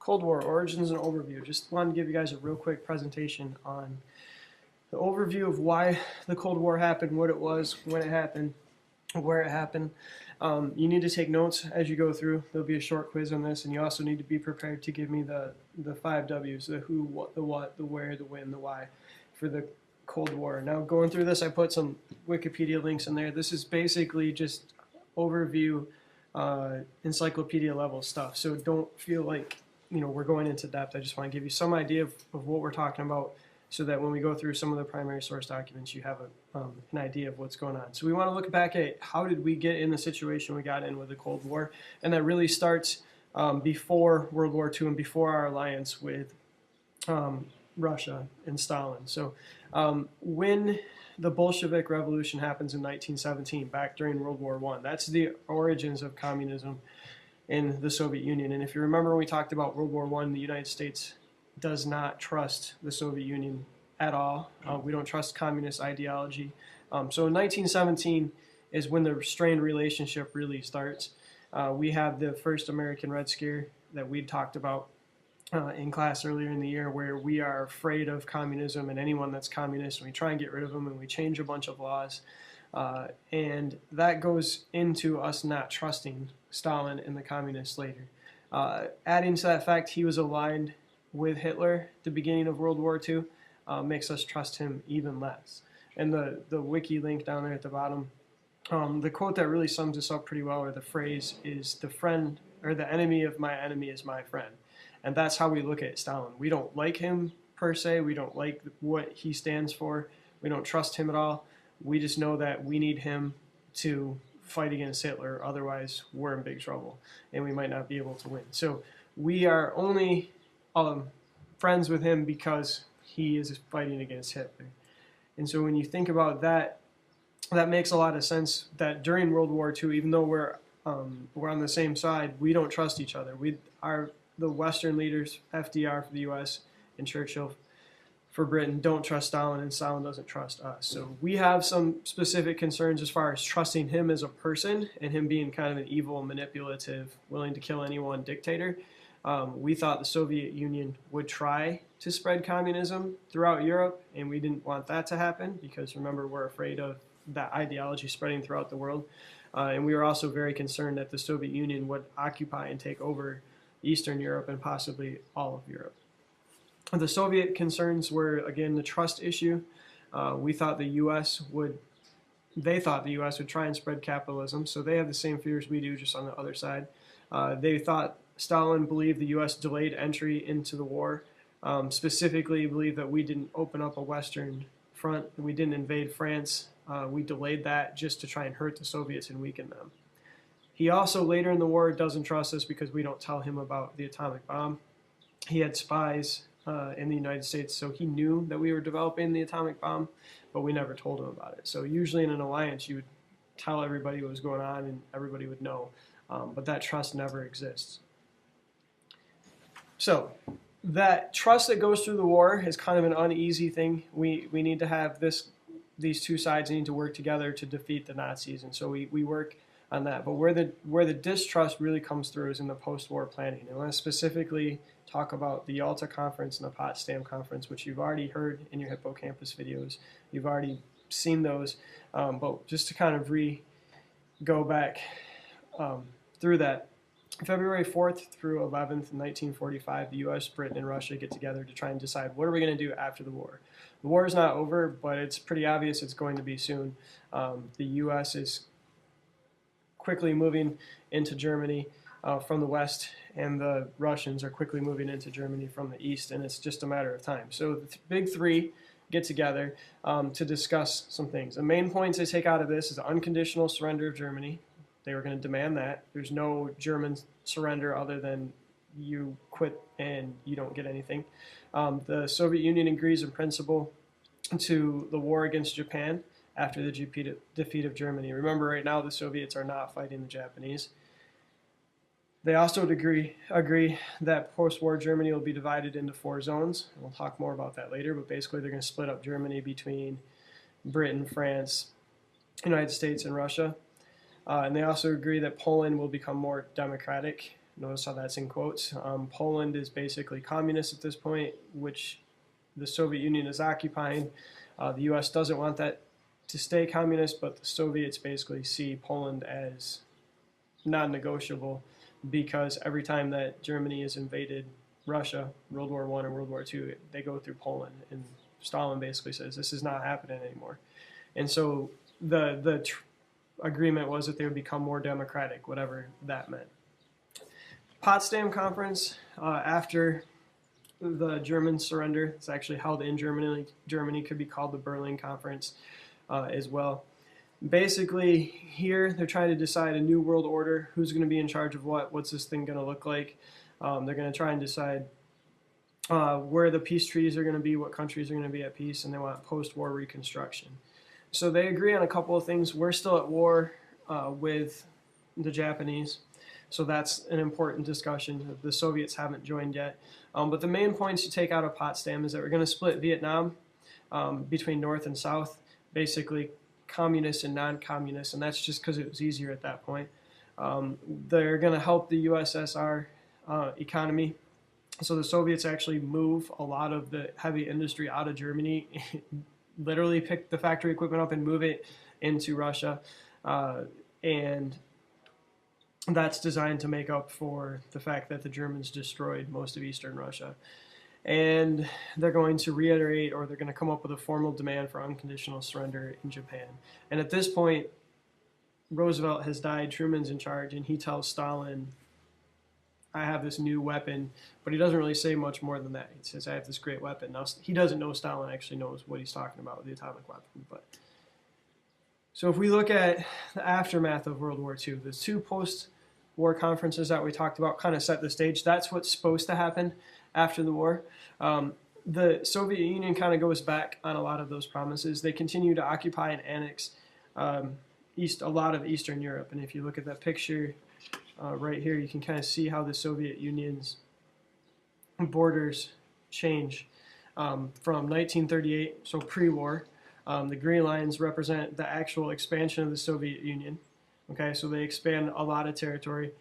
Cold War, origins and overview. Just wanted to give you guys a real quick presentation on the overview of why the Cold War happened, what it was, when it happened, where it happened. You need to take notes as you go through. There'll be a short quiz on this, and you also need to be prepared to give me the 5 W's, the who, what, the where, the when, the why for the Cold War. Now, going through this, I put some Wikipedia links in there. This is basically just overview, encyclopedia level stuff. So don't feel like we're going into depth. I just want to give you some idea of what we're talking about, so that when we go through some of the primary source documents, you have an idea of what's going on. So we want to look back at how did we get in the situation we got in with the Cold War, and that really starts before World War II and before our alliance with Russia and Stalin. So when the Bolshevik Revolution happens in 1917, back during World War I, that's the origins of communism in the Soviet Union. And if you remember when we talked about World War I, the United States does not trust the Soviet Union at all. We don't trust communist ideology. So in 1917 is when the strained relationship really starts. We have the first American Red Scare that we talked about in class earlier in the year, where we are afraid of communism and anyone that's communist, and we try and get rid of them, and we change a bunch of laws. And that goes into us not trusting Stalin and the communists later. Adding to that fact, he was aligned with Hitler at the beginning of World War II, makes us trust him even less. And the wiki link down there at the bottom, the quote that really sums this up pretty well, or the phrase, is the friend, or the enemy of my enemy is my friend. And that's how we look at Stalin. We don't like him per se. We don't like what he stands for. We don't trust him at all. We just know that we need him to fight against Hitler. Otherwise, we're in big trouble, and we might not be able to win. So we are only friends with him because he is fighting against Hitler. And so when you think about that, that makes a lot of sense, that during World War II, even though we're on the same side, we don't trust each other. The Western leaders, FDR for the U.S. and Churchill for Britain, don't trust Stalin, and Stalin doesn't trust us. So we have some specific concerns as far as trusting him as a person, and him being kind of an evil, manipulative, willing to kill anyone dictator. We thought the Soviet Union would try to spread communism throughout Europe, and we didn't want that to happen because, remember, we're afraid of that ideology spreading throughout the world. And we were also very concerned that the Soviet Union would occupy and take over Eastern Europe and possibly all of Europe. The Soviet concerns were, again, the trust issue. They thought the U.S. would try and spread capitalism, so they have the same fears we do, just on the other side. They thought Stalin believed the U.S. delayed entry into the war, specifically believed that we didn't open up a Western front, we didn't invade France. We delayed that just to try and hurt the Soviets and weaken them. He also, later in the war, doesn't trust us because we don't tell him about the atomic bomb. He had spies in the United States, so he knew that we were developing the atomic bomb, but we never told him about it. So usually in an alliance, you would tell everybody what was going on and everybody would know, but that trust never exists. So that trust that goes through the war is kind of an uneasy thing. We need to have these two sides need to work together to defeat the Nazis, and so we work on that. But where the distrust really comes through is in the post-war planning. I want to specifically talk about the Yalta Conference and the Potsdam Conference, which you've already heard in your Hippocampus videos. You've already seen those, but just to kind of go back through that. February 4th through 11th, 1945, the U.S., Britain, and Russia get together to try and decide what are we going to do after the war. The war is not over, but it's pretty obvious it's going to be soon. The U.S. is quickly moving into Germany from the west, and the Russians are quickly moving into Germany from the east, and it's just a matter of time. So the big three get together to discuss some things. The main points they take out of this is the unconditional surrender of Germany. They were going to demand that. There's no German surrender other than you quit and you don't get anything. The Soviet Union agrees in principle to the war against Japan after the defeat of Germany. Remember, right now the Soviets are not fighting the Japanese. They also agree that post-war Germany will be divided into 4 zones. We'll talk more about that later, but basically they're going to split up Germany between Britain, France, United States, and Russia. And they also agree that Poland will become more democratic Notice how that's in quotes. Poland is basically communist at this point, which the Soviet Union is occupying. The U.S. doesn't want that to stay communist, but the Soviets basically see Poland as non-negotiable, because every time that Germany has invaded Russia, World War I and World War II, they go through Poland, and Stalin basically says this is not happening anymore. And so the agreement was that they would become more democratic, whatever that meant. Potsdam Conference, after the German surrender, it's actually held in Germany. Germany could be called the Berlin Conference as well. Basically, here they're trying to decide a new world order. Who's going to be in charge of what? What's this thing going to look like? They're going to try and decide where the peace treaties are going to be, what countries are going to be at peace, and they want post-war reconstruction. So they agree on a couple of things. We're still at war with the Japanese, so that's an important discussion. The Soviets haven't joined yet. But the main points you take out of Potsdam is that we're going to split Vietnam between North and South, basically communists and non-communists, and that's just because it was easier at that point. They're going to help the USSR economy. So the Soviets actually move a lot of the heavy industry out of Germany, literally pick the factory equipment up and move it into Russia. And that's designed to make up for the fact that the Germans destroyed most of Eastern Russia. And they're going to reiterate, or they're going to come up with a formal demand for unconditional surrender in Japan. And at this point, Roosevelt has died, Truman's in charge, and he tells Stalin, I have this new weapon, but he doesn't really say much more than that. He says, I have this great weapon. Now, he doesn't know Stalin actually knows what he's talking about with the atomic weapon. But so if we look at the aftermath of World War II, the two post-war conferences that we talked about kind of set the stage. That's what's supposed to happen after the war. The Soviet Union kind of goes back on a lot of those promises. They continue to occupy and annex a lot of Eastern Europe. And if you look at that picture right here, you can kind of see how the Soviet Union's borders change from 1938, so pre-war. The green lines represent the actual expansion of the Soviet Union. Okay, so they expand a lot of territory.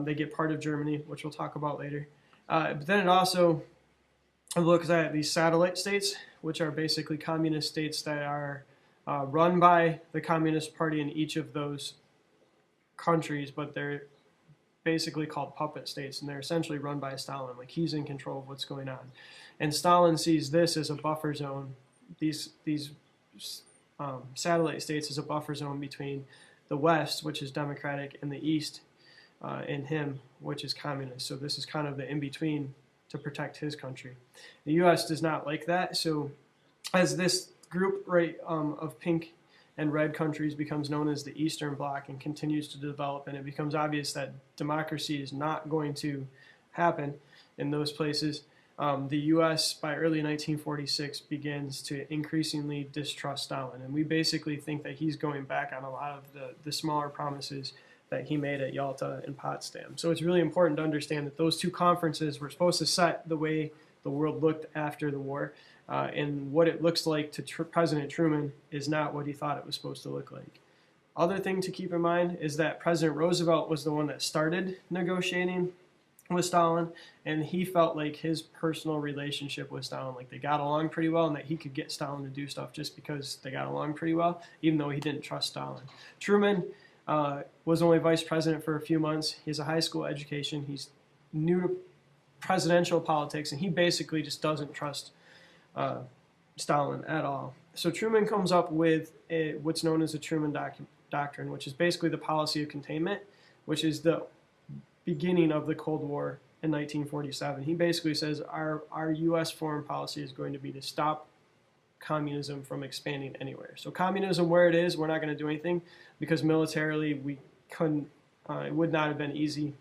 They get part of Germany, which we'll talk about later. But then it also looks at these satellite states, which are basically communist states that are run by the Communist Party in each of those countries, but they're basically called puppet states, and they're essentially run by Stalin. Like, he's in control of what's going on. And Stalin sees this as a buffer zone, these satellite states as a buffer zone between the West, which is democratic, and the East, and him, which is communist. So this is kind of the in-between to protect his country. The U.S. does not like that, so as this group of pink and red countries becomes known as the Eastern Bloc and continues to develop, and it becomes obvious that democracy is not going to happen in those places, the U.S. by early 1946 begins to increasingly distrust Stalin, and we basically think that he's going back on a lot of the smaller promises that he made at Yalta and Potsdam. So it's really important to understand that those two conferences were supposed to set the way the world looked after the war, and what it looks like to President Truman is not what he thought it was supposed to look like. Other thing to keep in mind is that President Roosevelt was the one that started negotiating with Stalin, and he felt like his personal relationship with Stalin, like they got along pretty well, and that he could get Stalin to do stuff just because they got along pretty well, even though he didn't trust Stalin. Truman was only vice president for a few months. He has a high school education. He's new to presidential politics, and he basically just doesn't trust Stalin at all. So Truman comes up with what's known as the Truman Doctrine, which is basically the policy of containment, which is the beginning of the Cold War in 1947. He basically says our U.S. foreign policy is going to be to stop communism from expanding anywhere. So communism, where it is, we're not going to do anything, because militarily we couldn't, it would not have been easy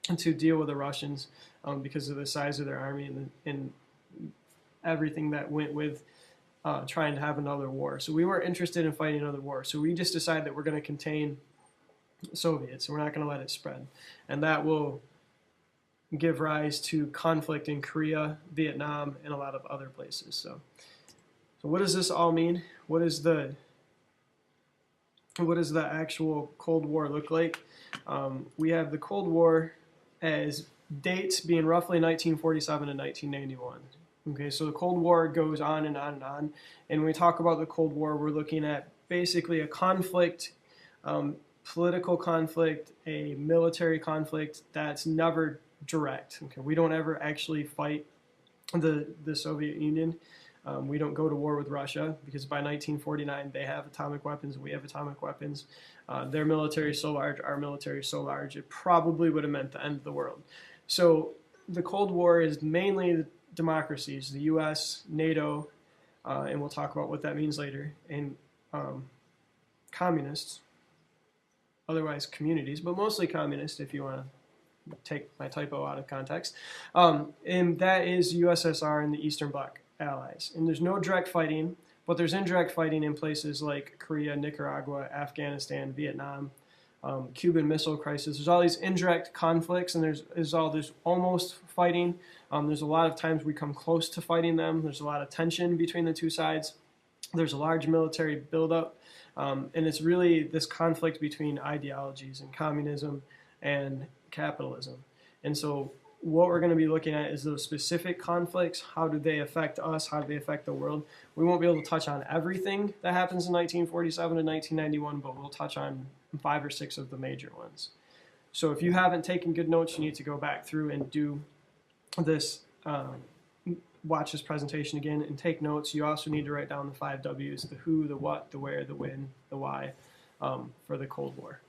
to deal with the Russians because of the size of their army and everything that went with trying to have another war. So we weren't interested in fighting another war. So we just decided that we're going to contain Soviets, and we're not going to let it spread. And that will give rise to conflict in Korea, Vietnam, and a lot of other places. So what does this all mean? What does the actual Cold War look like? We have the Cold War as dates being roughly 1947 to 1991. Okay, so the Cold War goes on and on and on. And when we talk about the Cold War, we're looking at basically a conflict, political conflict, a military conflict that's never direct. Okay, we don't ever actually fight the Soviet Union. We don't go to war with Russia because by 1949 they have atomic weapons, we have atomic weapons. Their military is so large, our military is so large, it probably would have meant the end of the world. So the Cold War is mainly the democracies, the U.S., NATO, and we'll talk about what that means later, and communists, otherwise communities, but mostly communist if you want to take my typo out of context. And that is USSR and the Eastern Bloc allies. And there's no direct fighting, but there's indirect fighting in places like Korea, Nicaragua, Afghanistan, Vietnam, Cuban Missile Crisis. There's all these indirect conflicts, and there's almost fighting. There's a lot of times we come close to fighting them. There's a lot of tension between the two sides. There's a large military buildup, and it's really this conflict between ideologies and communism and capitalism. And so what we're going to be looking at is those specific conflicts. How do they affect us? How do they affect the world? We won't be able to touch on everything that happens in 1947 to 1991, but we'll touch on 5 or 6 of the major ones. So if you haven't taken good notes, you need to go back through and do this, watch this presentation again and take notes. You also need to write down the 5 W's, the who, the what, the where, the when, the why, for the Cold War.